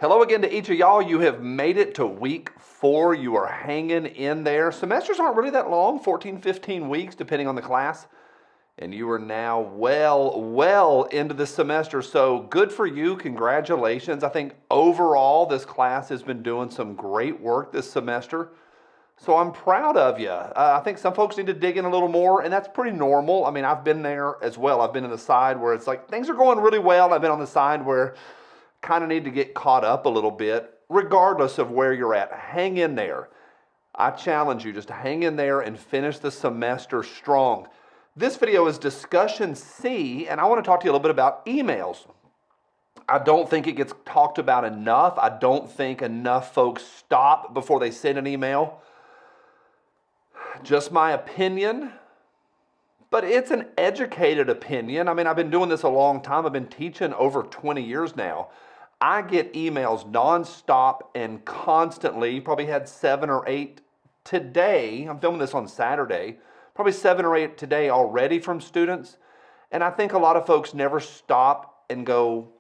Hello again to each of y'all. You have made it to week 4. You are hanging in there. Semesters aren't really that long, 14, 15 weeks, depending on the class. And you are now well into the semester. So good for you. Congratulations. I think overall this class has been doing some great work this semester. So I'm proud of you. I think some folks need to dig in a little more, and that's pretty normal. I mean, I've been there as well. I've been on the side where it's like things are going really well. I've been on the side where kind of need to get caught up a little bit, regardless of where you're at. Hang in there. I challenge you just to hang in there and finish the semester strong. This video is discussion C, and I want to talk to you a little bit about emails. I don't think it gets talked about enough. I don't think enough folks stop before they send an email. Just my opinion, but it's an educated opinion. I mean, I've been doing this a long time. I've been teaching over 20 years now. I get emails nonstop and constantly. Probably had 7 or 8 today. I'm filming this on Saturday. Probably 7 or 8 today already from students. And I think a lot of folks never stop and go,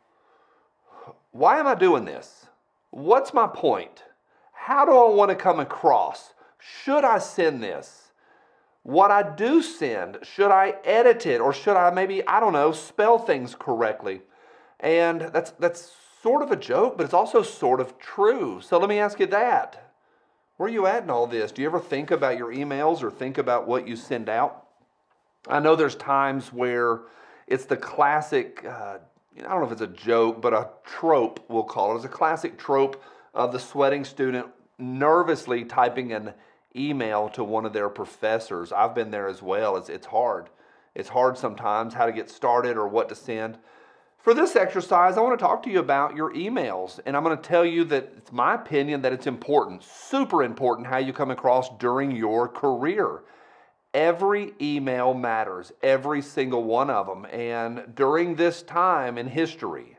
why am I doing this? What's my point? How do I want to come across? Should I send this? What I do send, should I edit it, or should I maybe, I don't know, spell things correctly? And that's sort of a joke, but it's also sort of true. So let me ask you that. Where are you at in all this? Do you ever think about your emails or think about what you send out? I know there's times where it's the classic, I don't know if it's a joke, but a trope, we'll call it. It's a classic trope of the sweating student nervously typing an email to one of their professors. I've been there as well. It's hard. It's hard sometimes how to get started or what to send. For this exercise, I want to talk to you about your emails, and I'm going to tell you that it's my opinion that it's important, super important, how you come across during your career. Every email matters, every single one of them, and during this time in history,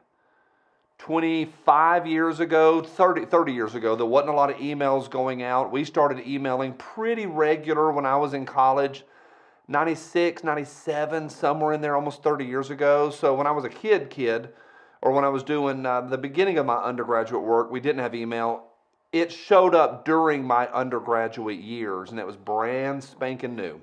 25 years ago, 30 years ago, there wasn't a lot of emails going out. We started emailing pretty regular when I was in college. 96, 97, somewhere in there, almost 30 years ago. So when I was a kid, or when I was doing the beginning of my undergraduate work, we didn't have email. It showed up during my undergraduate years, and it was brand spanking new.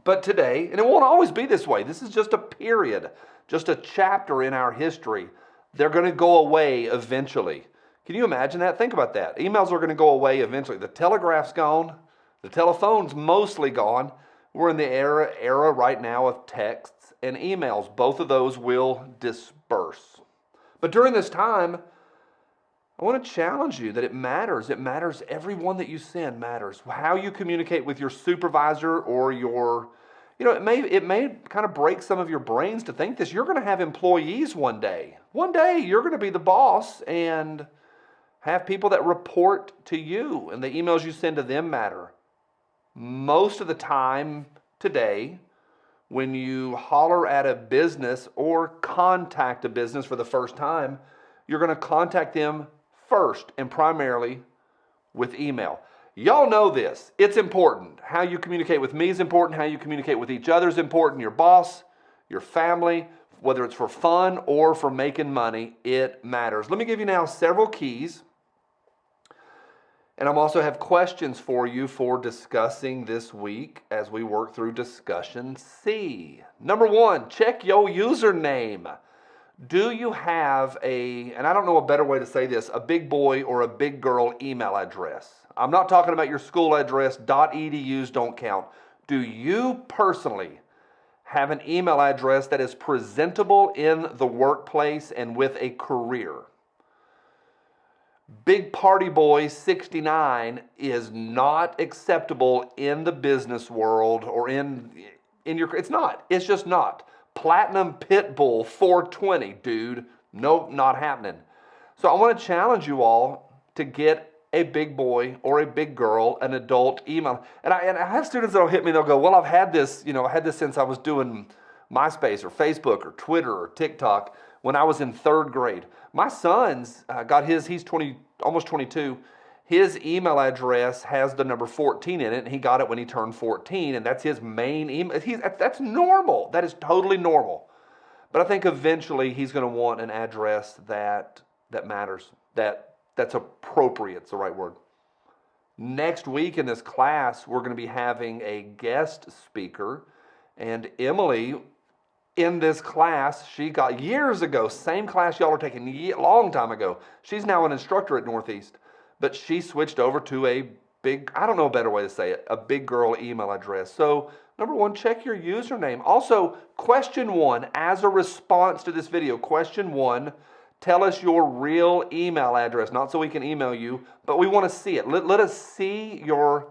But today, and it won't always be this way, this is just a period, just a chapter in our history. They're going to go away eventually. Can you imagine that? Think about that. Emails are going to go away eventually. The telegraph's gone. The telephone's mostly gone. We're in the era right now of texts and emails. Both of those will disperse. But during this time, I want to challenge you that it matters. It matters. Every one that you send matters. How you communicate with your supervisor or your, it may kind of break some of your brains to think this. You're going to have employees one day. One day you're going to be the boss and have people that report to you, and the emails you send to them matter. Most of the time today, when you holler at a business or contact a business for the first time, you're going to contact them first and primarily with email. Y'all know this. It's important. How you communicate with me is important. How you communicate with each other is important. Your boss, your family, whether it's for fun or for making money, it matters. Let me give you now several keys. And I also have questions for you for discussing this week as we work through discussion C. Number 1, check your username. Do you have and I don't know a better way to say this, a big boy or a big girl email address? I'm not talking about your school address. .edus don't count. Do you personally have an email address that is presentable in the workplace and with a career? Big Party Boy 69 is not acceptable in the business world or in your, it's not. It's just not. Platinum Pitbull 420, dude. Nope, not happening. So I want to challenge you all to get a big boy or a big girl, an adult email. And I have students that'll hit me, they'll go, well, I've had this, I had this since I was doing MySpace or Facebook or Twitter or TikTok when I was in 3rd grade. My son's got his, he's almost 22. His email address has the number 14 in it, and he got it when he turned 14, and that's his main email. That's normal. That is totally normal. But I think eventually he's going to want an address that that matters, that's appropriate, it's the right word. Next week in this class, we're going to be having a guest speaker, and Emily in this class, she got years ago, same class y'all are taking a long time ago. She's now an instructor at Northeast, but she switched over to a big, I don't know a better way to say it, a big girl email address. So number one, check your username. Also, question one, as a response to this video, question one, tell us your real email address, not so we can email you, but we want to see it. Let us see your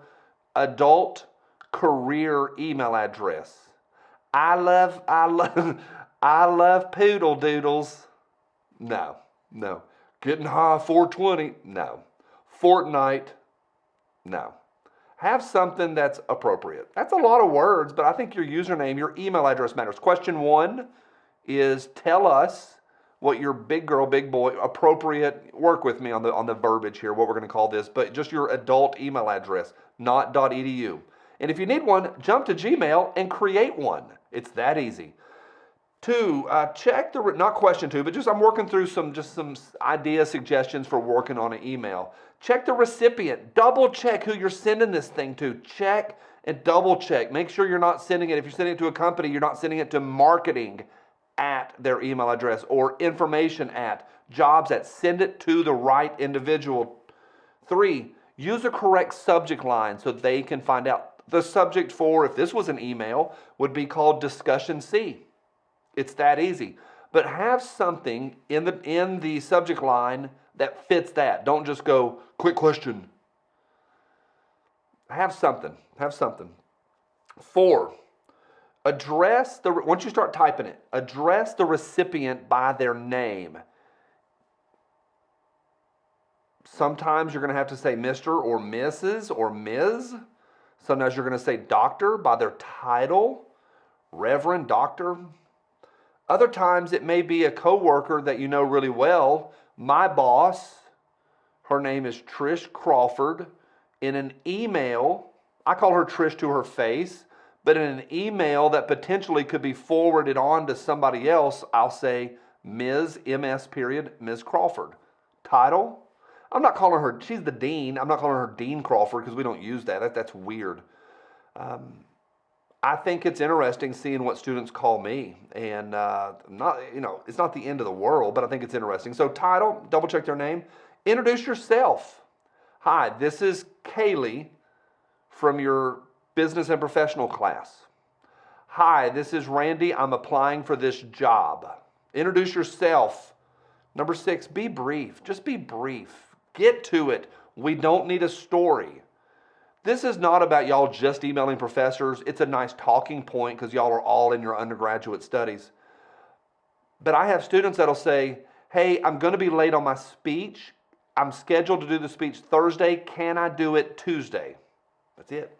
adult career email address. I love poodle doodles. No. Getting high 420. No. Fortnite. No. Have something that's appropriate. That's a lot of words, but I think your username, your email address matters. Question one is tell us what your big girl, big boy, appropriate, work with me on the verbiage here, what we're going to call this, but just your adult email address, not .edu. And if you need one, jump to Gmail and create one. It's that easy. Two, check the, not question two, but just I'm working through some idea suggestions for working on an email. Check the recipient. Double check who you're sending this thing to. Check and double check. Make sure you're not sending it, if you're sending it to a company, you're not sending it to marketing at their email address or information at jobs at. Send it to the right individual. Three, use a correct subject line so they can find out. The subject for, if this was an email, would be called Discussion C. It's that easy. But have something in the subject line that fits that. Don't just go, quick question. Have something. Four, once you start typing it, address the recipient by their name. Sometimes you're going to have to say Mr. or Mrs. or Ms. Sometimes you're going to say doctor by their title, Reverend, doctor. Other times it may be a coworker that you know really well. My boss, her name is Trish Crawford. In an email, I call her Trish to her face, but in an email that potentially could be forwarded on to somebody else, I'll say Ms. MS period, Ms. Crawford. Title, I'm not calling her, she's the dean. I'm not calling her Dean Crawford because we don't use that. That's weird. I think it's interesting seeing what students call me. And it's not the end of the world, but I think it's interesting. So title, double check their name. Introduce yourself. Hi, this is Kaylee from your business and professional class. Hi, this is Randy. I'm applying for this job. Introduce yourself. Number 6, be brief. Just be brief. Get to it. We don't need a story. This is not about y'all just emailing professors. It's a nice talking point because y'all are all in your undergraduate studies. But I have students that'll say, hey, I'm going to be late on my speech. I'm scheduled to do the speech Thursday. Can I do it Tuesday? That's it.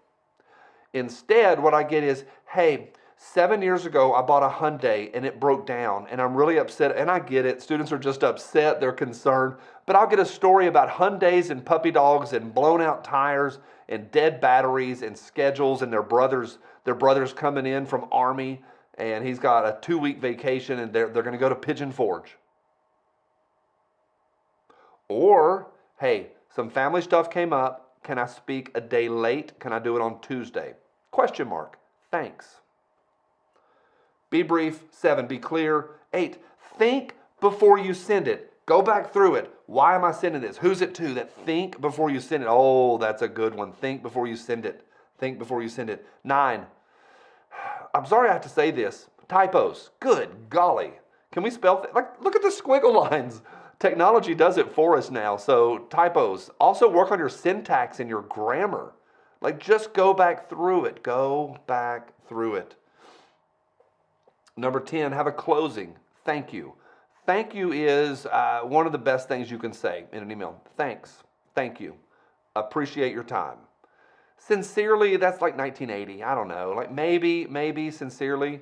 Instead, what I get is, hey, 7 years ago, I bought a Hyundai and it broke down and I'm really upset. And I get it. Students are just upset. They're concerned. But I'll get a story about Hyundais and puppy dogs and blown out tires and dead batteries and schedules and their brothers coming in from Army and he's got a 2-week vacation and they're going to go to Pigeon Forge. Or, hey, some family stuff came up. Can I speak a day late? Can I do it on Tuesday? Question mark. Thanks. Be brief. 7, be clear. 8, think before you send it. Go back through it. Why am I sending this? Who's it to? That think before you send it. Oh, that's a good one. Think before you send it. Think before you send it. 9, I'm sorry I have to say this. Typos. Good golly. Can we spell? Look at the squiggle lines. Technology does it for us now. So typos. Also work on your syntax and your grammar. Just go back through it. Go back through it. Number 10, have a closing. Thank you. Thank you is one of the best things you can say in an email. Thanks. Thank you. Appreciate your time. Sincerely, that's like 1980. I don't know. Maybe sincerely,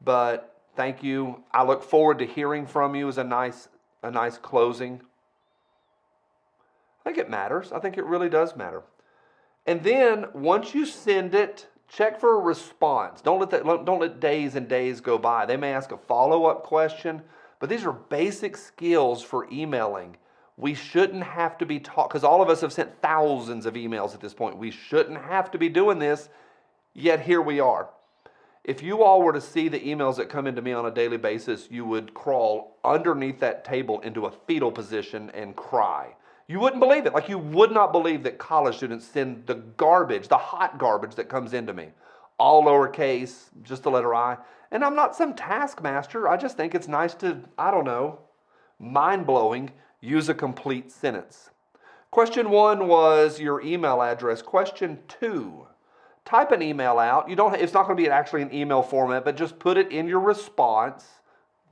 but thank you. I look forward to hearing from you is a nice closing. I think it matters. I think it really does matter. And then once you send it, check for a response. Don't let days and days go by. They may ask a follow-up question, but these are basic skills for emailing. We shouldn't have to be taught, because all of us have sent thousands of emails at this point. We shouldn't have to be doing this, yet here we are. If you all were to see the emails that come into me on a daily basis, you would crawl underneath that table into a fetal position and cry. You wouldn't believe it. Like, you would not believe that college students send the garbage, the hot garbage that comes into me. All lowercase, just the letter I. And I'm not some taskmaster. I just think it's nice to, I don't know, mind-blowing, use a complete sentence. Question 1 was your email address. Question 2, type an email out. It's not going to be actually an email format, but just put it in your response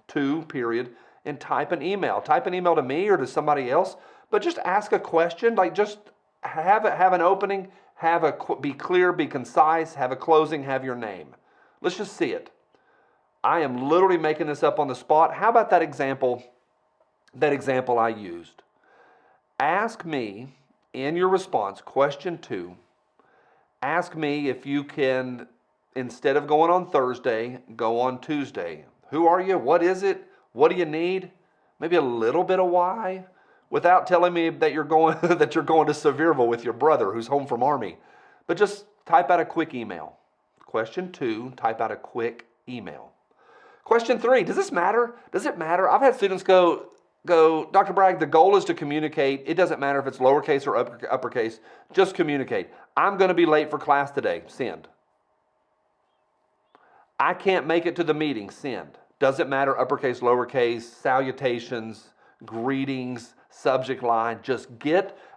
to, period, and type an email. Type an email to me or to somebody else, but just ask a question. Like, just have an opening, be clear, be concise, have a closing, have your name. Let's just see it. I am literally making this up on the spot. How about that example I used? Ask me in your response, question 2, ask me if you can, instead of going on Thursday, go on Tuesday. Who are you? What is it? What do you need? Maybe a little bit of why, without telling me that you're going to Sevierville with your brother who's home from Army. But just type out a quick email. Question 2, type out a quick email. Question 3, does this matter? Does it matter? I've had students go, Dr. Bragg, the goal is to communicate. It doesn't matter if it's lowercase or uppercase. Just communicate. I'm going to be late for class today. Send. I can't make it to the meeting. Send. Doesn't matter, uppercase, lowercase, salutations, greetings, subject line.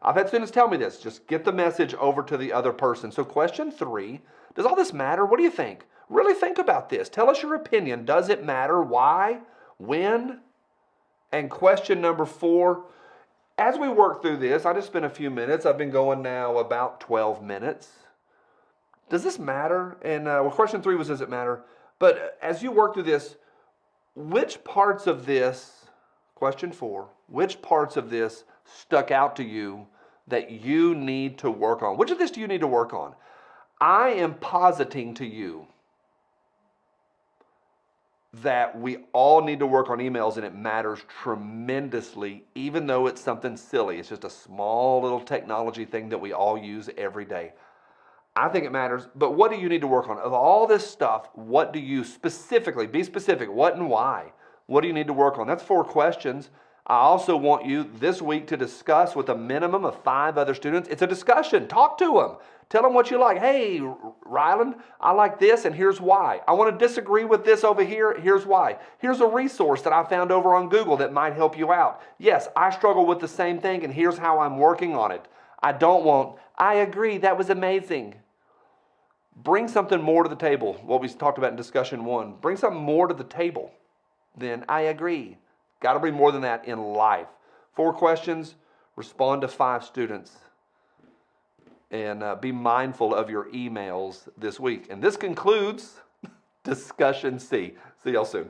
I've had students tell me this, just get the message over to the other person. So question 3, does all this matter? What do you think? Really think about this. Tell us your opinion. Does it matter? Why? When? And question number 4, as we work through this, I just spent a few minutes. I've been going now about 12 minutes. Does this matter? And question 3 was, does it matter? But as you work through this, which parts of this, question 4, which parts of this stuck out to you that you need to work on? Which of this do you need to work on? I am positing to you that we all need to work on emails, and it matters tremendously, even though it's something silly. It's just a small little technology thing that we all use every day. I think it matters, but what do you need to work on? Of all this stuff, what do you specifically, be specific, what and why? What do you need to work on? That's 4 questions. I also want you this week to discuss with a minimum of 5 other students. It's a discussion. Talk to them. Tell them what you like. Hey, Ryland, I like this, and here's why. I want to disagree with this over here. Here's why. Here's a resource that I found over on Google that might help you out. Yes, I struggle with the same thing, and here's how I'm working on it. I agree, that was amazing. Bring something more to the table, what we talked about in discussion 1. Bring something more to the table than I agree. Got to bring more than that in life. 4 questions, respond to 5 students. And be mindful of your emails this week. And this concludes Discussion C. See y'all soon.